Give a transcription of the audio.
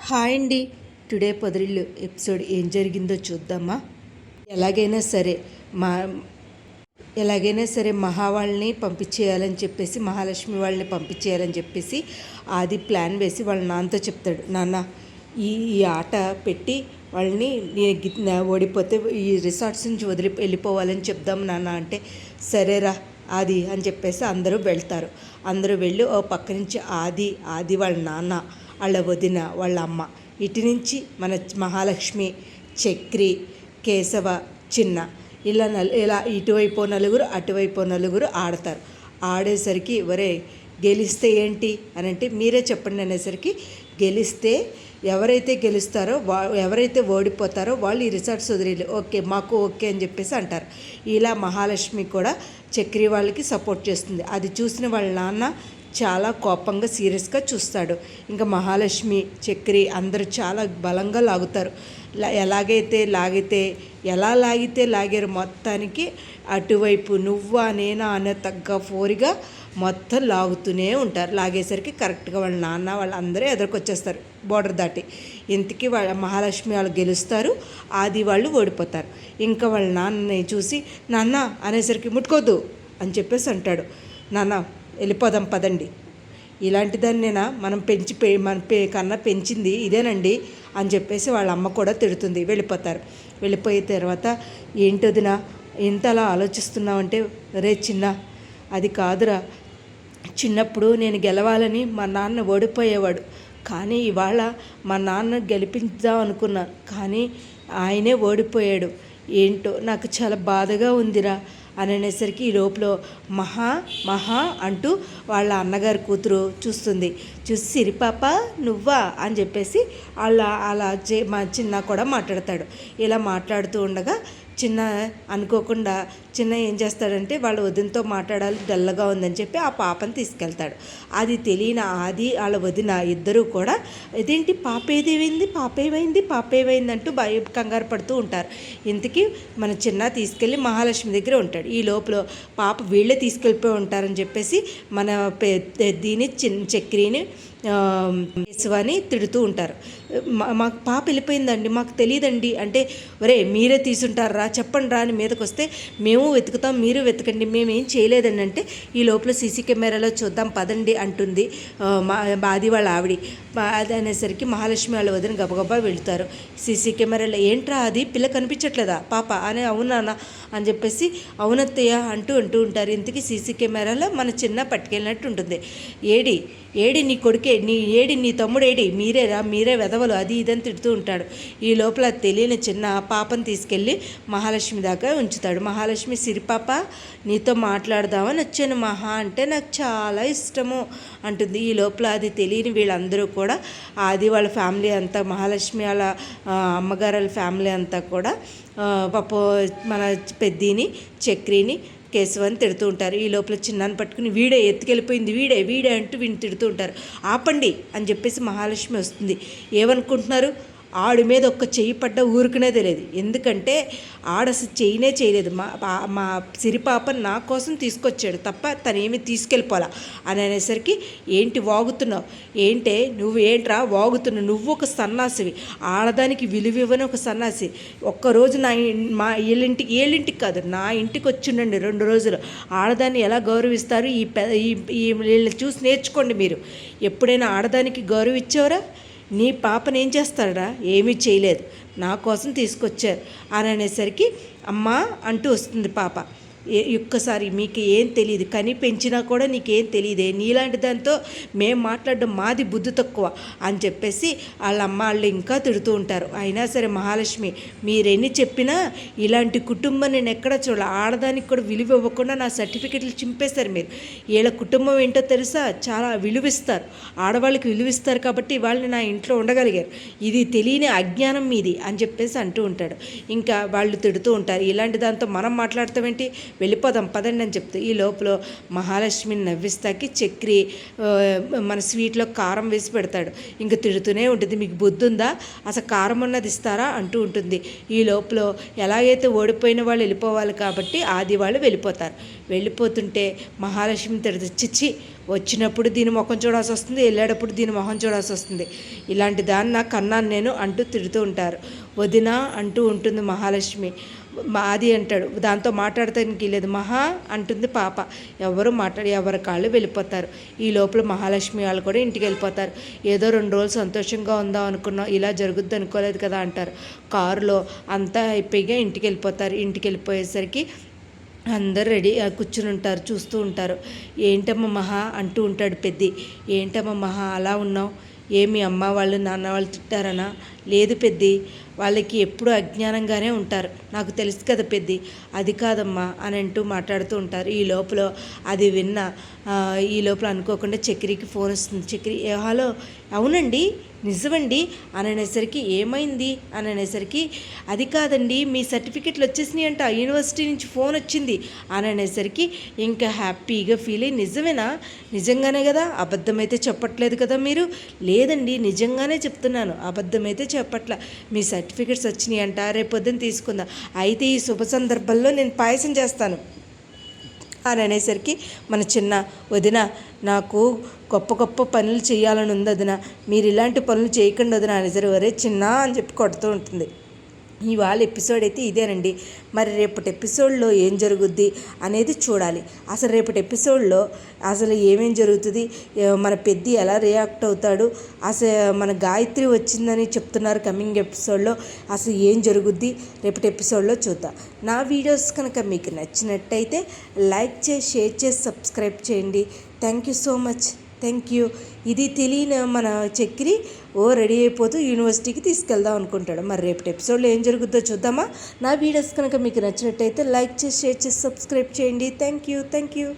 Hi అండి. Today పొదరిల్లు episode ఏం జరిగిందో చూద్దామా. ఎలాగైనా సరే మా ఎలాగైనా సరే వాళ్ళని పంపించేయాలని చెప్పేసి, మహాలక్ష్మి వాళ్ళని పంపించేయాలని చెప్పేసి ఆది ప్లాన్ వేసి వాళ్ళ నాన్నతో చెప్తాడు. నాన్న, ఈ ఈ ఆట పెట్టి వాళ్ళని ఓడిపోతే ఈ రిసార్ట్స్ నుంచి వెళ్ళిపోవాలని చెప్దాం నాన్న అంటే, సరేరా ఆది అని చెప్పేసి అందరూ వెళ్తారు. అందరూ వెళ్ళి ఓ పక్క నుంచి ఆది వాళ్ళ నాన్న, వాళ్ళ వదిన, వాళ్ళ అమ్మ, ఇటు నుంచి మన మహాలక్ష్మి, చక్రి, కేశవ, చిన్న, ఇలా ఇటువైపు నలుగురు అటువైపు నలుగురు ఆడతారు. ఆడేసరికి ఒరే గెలిస్తే ఏంటి అని అంటే, మీరే చెప్పండి అనేసరికి, గెలిస్తే ఎవరైతే గెలుస్తారో ఎవరైతే ఓడిపోతారో వాళ్ళు ఈ రిసార్ట్స్ వదిలి ఓకే మాకు ఓకే అని చెప్పేసి అంటారు. ఇలా మహాలక్ష్మి కూడా చక్రి వాళ్ళకి సపోర్ట్ చేస్తుంది. అది చూసిన వాళ్ళ నాన్న చాలా కోపంగా సీరియస్గా చూస్తాడు. ఇంకా మహాలక్ష్మి, చక్రి అందరూ చాలా బలంగా లాగుతారు. ఎలా లాగితే లాగారు మొత్తానికి అటువైపు నువ్వా నేనా అనే తగ్గ ఫోరిగా మొత్తం లాగుతూనే ఉంటారు. లాగేసరికి కరెక్ట్గా వాళ్ళ నాన్న వాళ్ళందరూ ఎదురుకొచ్చేస్తారు బోర్డర్ దాటి. ఇంతకీ వాళ్ళ మహాలక్ష్మి వాళ్ళు గెలుస్తారు, ఆది వాళ్ళు ఓడిపోతారు. ఇంకా వాళ్ళ నాన్నని చూసి నాన్న అనేసరికి ముట్టుకోద్దు అని చెప్పేసి అంటాడు. నాన్న వెళ్ళిపోదాం పదండి, ఇలాంటి దాన్నేనా మనం కన్నా పెంచింది ఇదేనండి అని చెప్పేసి వాళ్ళ అమ్మ కూడా తిడుతుంది. వెళ్ళిపోయిన తర్వాత ఏంటోదినా ఎంత అలా ఆలోచిస్తున్నావంటే, రే చిన్న అది కాదురా, చిన్నప్పుడు నేను గెలవాలని మా నాన్న ఓడిపోయేవాడు, కానీ ఇవాళ మా నాన్న గెలిపించాం అనుకున్నాను, కానీ ఆయనే ఓడిపోయాడు. ఏంటో నాకు చాలా బాధగా ఉందిరా అని అనేసరికి ఈ లోపల మహా అంటూ వాళ్ళ అన్నగారి కూతురు చూస్తుంది. చూసి సిరిపాప నువ్వా అని చెప్పేసి అలా మా చిన్న కూడా మాట్లాడతాడు. ఇలా మాట్లాడుతూ ఉండగా చిన్న అనుకోకుండా ఏం చేస్తాడంటే, వాళ్ళ వదినతో మాట్లాడాలి, డల్లగా ఉందని చెప్పి ఆ పాపని తీసుకెళ్తాడు. అది తెలియని ఆది వాళ్ళ వదిన ఇద్దరూ కూడా ఇదేంటి పాప ఏమైంది అంటూ కంగారు పడుతూ ఉంటారు. ఇంతకీ మన చిన్న తీసుకెళ్ళి మహాలక్ష్మి దగ్గర ఉంటాడు. ఈ లోపల పాప వీళ్ళే తీసుకెళ్ళిపోయి ఉంటారని చెప్పేసి మన చక్రిని కేశవాని తిడుతూ ఉంటారు. మాకు పాప వెళ్ళిపోయిందండి, మాకు తెలియదండి అంటే, ఒరే మీరే తీసుంటారా చెప్పండి రా అని మీదకి వస్తే, మేము వెతుకుతాం మీరు వెతకండి, మేమేం చేయలేదండి అంటే, ఈ లోపల సీసీ కెమెరాలో చూద్దాం పదండి అంటుంది బాది వాళ్ళ ఆవిడి. అది అనేసరికి మహాలక్ష్మి వాళ్ళ వదిన గబగబా వెళ్తారు. సీసీ కెమెరాలో ఏంట్రా అది పిల్ల కనిపించట్లేదా పాప అని, అవునా అని చెప్పేసి అవునత్తయ్య అంటూ ఉంటారు. ఇంతకీ సీసీ కెమెరాలో మన చిన్న పట్టుకెళ్ళినట్టు ఉంటుంది. ఏడి నీ కొడుకే, నీ తమ్ముడు ఏడి, మీరే వెదవలు అది ఇదని తిడుతూ ఉంటాడు. ఈ లోపల తెలియని చిన్న పాపను తీసుకెళ్ళి మహాలక్ష్మి దాకా ఉంచుతాడు. మహాలక్ష్మి సిరిపాప నీతో మాట్లాడదామని వచ్చాను మహా అంటే, నాకు చాలా ఇష్టము అంటుంది. ఈ లోపల అది తెలియని వీళ్ళందరూ కూడా ఆది వాళ్ళ ఫ్యామిలీ అంతా, మహాలక్ష్మి వాళ్ళ అమ్మగారు వాళ్ళ ఫ్యామిలీ అంతా కూడా మన పెద్దిని, చక్రిని, కేశవని తిడుతూ ఉంటారు. ఈ లోపల చిన్నాన్ని పట్టుకుని వీడే ఎత్తుకెళ్ళిపోయింది, వీడే అంటూ వీడిని తిడుతూ ఉంటారు. ఆపండి అని చెప్పేసి మహాలక్ష్మి వస్తుంది. ఏమనుకుంటున్నారు, ఆడి మీద ఒక్క చెయ్యి పడ్డ ఊరుకునే తెలియదు, ఎందుకంటే అసలు చెయ్యినే చేయలేదు. మా సిరిపాప నా కోసం తీసుకొచ్చాడు తప్ప తనేమి తీసుకెళ్ళిపోలా అని అనేసరికి, ఏంటి వాగుతున్నావు, నువ్వేంట్రా వాగుతున్నావు, నువ్వు ఒక సన్నాసివి, ఆడదానికి విలువివ్వని ఒక సన్నాసి. ఒక్కరోజు మా ఏళ్ళింటికి కాదు నా ఇంటికి వచ్చిండండి 2 రోజులు, ఆడదాన్ని ఎలా గౌరవిస్తారు ఈ వీళ్ళని చూసి నేర్చుకోండి మీరు. ఎప్పుడైనా ఆడదానికి గౌరవం ఇచ్చేవరా? నీ పాపను ఏం చేస్తాడా, ఏమీ చేయలేదు, నా కోసం తీసుకొచ్చారు అని అనేసరికి అమ్మా అంటూ వస్తుంది పాప. ఒక్కసారి మీకు ఏం తెలియదు, కని పెంచినా కూడా నీకేం తెలియదే, నీలాంటి దాంతో మేము మాట్లాడడం మాది బుద్ధి తక్కువ అని చెప్పేసి వాళ్ళ అమ్మ వాళ్ళు ఇంకా తిడుతూ ఉంటారు. అయినా సరే మహాలక్ష్మి మీరెన్ని చెప్పినా ఇలాంటి కుటుంబం నేను ఎక్కడ చూడాలి, ఆడదానికి కూడా విలువ ఇవ్వకుండా నా సర్టిఫికెట్లు చింపేశారు మీరు. వీళ్ళ కుటుంబం ఏంటో తెలుసా, చాలా విలువిస్తారు, ఆడవాళ్ళకి విలువిస్తారు కాబట్టి వాళ్ళని నా ఇంట్లో ఉండగలిగారు, ఇది తెలియని అజ్ఞానం మీది అని చెప్పేసి అంటూ ఉంటాడు. ఇంకా వాళ్ళు తిడుతూ ఉంటారు. ఇలాంటి దాంతో మనం మాట్లాడతామేంటి, వెళ్ళిపోదాం పదండి అని చెప్తే, ఈ లోపల మహాలక్ష్మిని నవ్విస్తాకి చక్రి మన స్వీట్లో కారం వేసి పెడతాడు. ఇంకా తిడుతూనే ఉంటుంది, మీకు బుద్ధి ఉందా, అసలు కారం ఉన్నది ఇస్తారా అంటూ ఉంటుంది. ఈ లోపల ఎలాగైతే ఓడిపోయిన వాళ్ళు వెళ్ళిపోవాలి కాబట్టి ఆది వాళ్ళు వెళ్ళిపోతుంటే మహాలక్ష్మి తిడుతుంది, చిచ్చి వచ్చినప్పుడు దీని ముఖం చూడాల్సి వస్తుంది, వెళ్ళేటప్పుడు దీని మొహం చూడాల్సి వస్తుంది. ఇలాంటి దాన్ని నాకు కన్నాను నేను అంటూ తిడుతూ ఉంటారు. వదిన అంటూ ఉంటుంది మహాలక్ష్మి. మాది అంటాడు, దాంతో మాట్లాడటానికి లేదు. మహా అంటుంది పాప. ఎవరి కాళ్ళు వెళ్ళిపోతారు. ఈ లోపల మహాలక్ష్మి వాళ్ళు కూడా ఇంటికి వెళ్ళిపోతారు. ఏదో 2 రోజులు సంతోషంగా ఉందాం అనుకున్నాం, ఇలా జరుగుద్ది అనుకోలేదు కదా అంటారు. కారులో అంతా అయిపోయిగా ఇంటికి వెళ్ళిపోతారు. ఇంటికి వెళ్ళిపోయేసరికి అందరు రెడీ కూర్చుని ఉంటారు, చూస్తూ ఉంటారు. ఏంటమ్మా మహా అంటూ ఉంటాడు పెద్ది. ఏంటమ్మా మహా అలా ఉన్నావు? ఏమి అమ్మ వాళ్ళు నాన్న వాళ్ళు తిట్టారనా? లేదు పెద్ది, వాళ్ళకి ఎప్పుడు అజ్ఞానంగానే ఉంటారు, నాకు తెలుసు కదా పెద్ది. అది కాదమ్మా అని అంటూ మాట్లాడుతూ ఉంటారు. ఈ లోపల అనుకోకుండా చక్రికి ఫోన్ వస్తుంది. చక్రి హలో, అవునండి నిజమండి అని అనేసరికి ఏమైంది అని అనేసరికి అది కాదండి మీ సర్టిఫికెట్లు వచ్చేసినాయి అంట, యూనివర్సిటీ నుంచి ఫోన్ వచ్చింది అని అనేసరికి ఇంకా హ్యాపీగా ఫీల్ అయ్యి నిజమేనా? నిజంగానే కదా, అబద్ధమైతే చెప్పట్లేదు కదా మీరు? లేదండి నిజంగానే చెప్తున్నాను, అబద్ధమైతే చెప్పట్లా. మీ సర్టిఫికెట్స్ వచ్చినాయి అంట, రేపొద్దున తీసుకుందాం. అయితే ఈ శుభ సందర్భంలో నేను పాయసం చేస్తాను అని అనేసరికి మన చిన్న వదిన, నాకు గొప్ప గొప్ప పనులు చేయాలని ఉంది వదిన, మీరు ఇలాంటి పనులు చేయకండి వదిన అనేసరి ఒరే చిన్న అని చెప్పి కొడుతూ ఉంటుంది. ఇవాళ ఎపిసోడ్ అయితే ఇదేనండి. మరి రేపటి ఎపిసోడ్లో ఏం జరుగుద్ది అనేది చూడాలి. అసలు రేపటి ఎపిసోడ్లో అసలు ఏమేం జరుగుతుంది, మన పెద్ది ఎలా రియాక్ట్ అవుతాడు, అసలు మన గాయత్రి వచ్చిందని చెప్తున్నారు కమింగ్ ఎపిసోడ్లో, అసలు ఏం జరుగుద్ది రేపటి ఎపిసోడ్లో చూద్దాం. నా వీడియోస్ కనుక మీకు నచ్చినట్టయితే లైక్ చేసి, షేర్ చేసి, సబ్స్క్రైబ్ చేయండి. Thank you so much. Thank you. ఇది తెలియని మన చక్రి రెడీ అయిపోతూ యూనివర్సిటీకి తీసుకెళ్దాం అనుకుంటాడు. మరి రేపటి ఎపిసోడ్లో ఏం జరుగుద్దో చూద్దామా. నా వీడియోస్ కనుక మీకు నచ్చినట్టయితే లైక్ చేసి, షేర్ చేసి, సబ్స్క్రైబ్ చేయండి. Thank you.